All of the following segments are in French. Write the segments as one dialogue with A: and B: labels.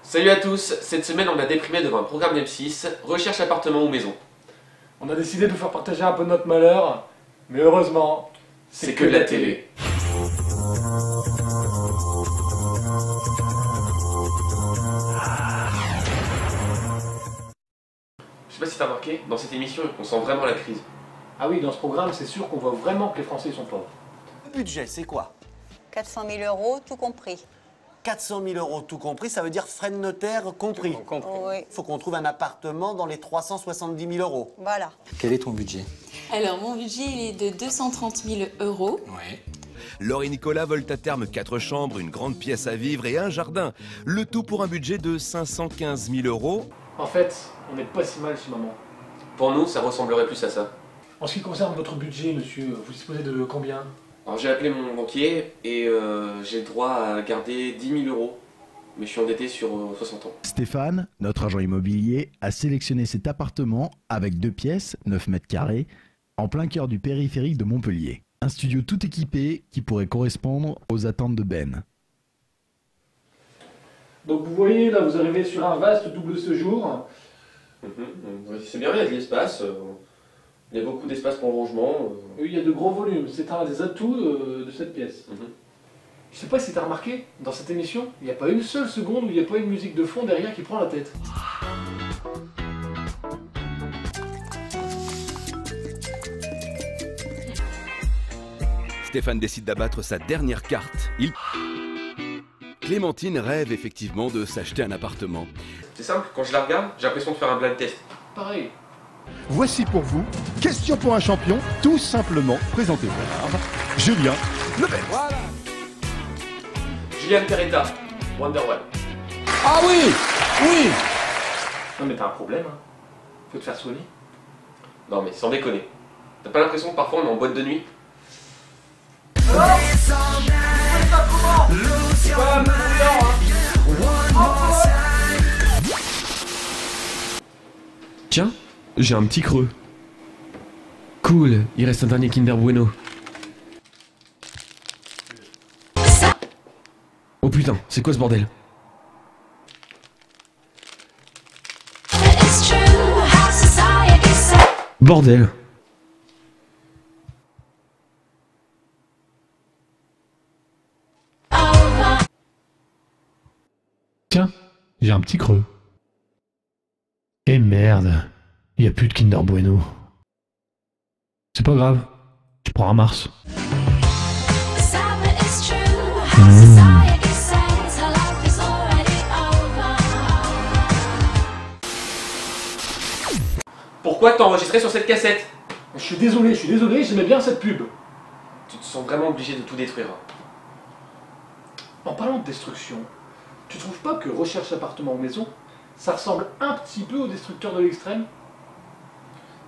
A: Salut à tous, cette semaine on a déprimé devant un programme d'M6, recherche appartement ou maison.
B: On a décidé de vous faire partager un peu de notre malheur, mais heureusement,
A: c'est que de la télé. Je sais pas si t'as remarqué, dans cette émission on sent vraiment la crise.
B: Ah oui, dans ce programme, c'est sûr qu'on voit vraiment que les Français sont pauvres.
C: Le budget, c'est quoi?
D: 400 000 € tout compris.
C: 400 000 € tout compris, ça veut dire frais de notaire compris.
D: Oui,
C: Il faut qu'on trouve un appartement dans les 370 000 €.
D: voilà.
E: Quel est ton budget?
F: Alors, mon budget, il est de 230 000 €.
E: Ouais.
G: Laure et Nicolas veulent à terme 4 chambres, une grande pièce à vivre et un jardin. Le tout pour un budget de 515 000 €.
B: En fait, on n'est pas si mal chez maman.
A: Pour nous, ça ressemblerait plus à ça.
B: En ce qui concerne votre budget, monsieur, vous disposez de combien?
A: Alors j'ai appelé mon banquier et j'ai le droit à garder 10 000 €. Mais je suis endetté sur 60 ans.
H: Stéphane, notre agent immobilier, a sélectionné cet appartement avec 2 pièces, 9 mètres carrés, en plein cœur du périphérique de Montpellier. Un studio tout équipé qui pourrait correspondre aux attentes de Ben.
B: Donc vous voyez, là, vous arrivez sur un vaste double séjour.
A: C'est bien, il y a de l'espace. Il y a beaucoup d'espace pour le rangement.
B: Il y a de gros volumes, c'est un des atouts de cette pièce. Je sais pas si t'as remarqué, dans cette émission, il n'y a pas une seule seconde où il n'y a pas une musique de fond derrière qui prend la tête.
G: Stéphane décide d'abattre sa dernière carte. Clémentine rêve effectivement de s'acheter un appartement.
A: C'est simple, quand je la regarde, j'ai l'impression de faire un blind test.
B: Pareil.
I: Voici pour vous, question pour un champion, tout simplement présenté par Julien Lepers.
A: Voilà. Julian Peretta, Wonder One.
C: Ah oui! Oui!
B: Non mais t'as un problème, hein. Faut te faire soigner.
A: Non mais sans déconner. T'as pas l'impression que parfois on est en boîte de nuit?
J: Tiens, j'ai un petit creux. Cool, il reste un dernier Kinder Bueno. Oh putain, c'est quoi ce bordel? Bordel.
B: Tiens, j'ai un petit creux. Et merde, il n'y a plus de Kinder Bueno. C'est pas grave, tu prends un Mars.
A: Pourquoi t'as enregistré sur cette cassette?
B: Je suis désolé, j'aimais bien cette pub.
A: Tu te sens vraiment obligé de tout détruire.
B: En parlant de destruction, tu trouves pas que recherche appartement ou maison, ça ressemble un petit peu au destructeur de l'extrême?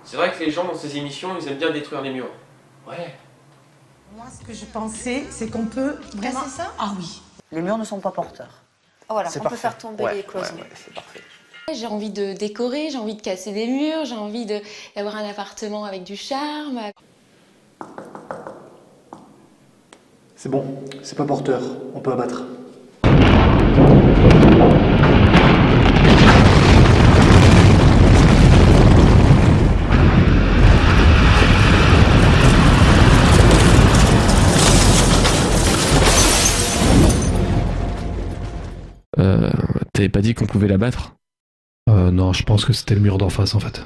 A: C'est vrai que les gens dans ces émissions, ils aiment bien détruire les murs.
B: Ouais.
K: Moi, ce que je pensais, c'est qu'on peut vraiment...
D: Casser ça?
K: Ah oui.
D: Les murs ne sont pas porteurs. Voilà, on peut faire tomber les cloisons.
C: C'est parfait.
F: J'ai envie de décorer, j'ai envie de casser des murs, j'ai envie d'avoir un appartement avec du charme.
B: C'est bon, c'est pas porteur, on peut abattre.
J: T'avais pas dit qu'on pouvait l'abattre?
B: Non, je pense que c'était le mur d'en face en fait.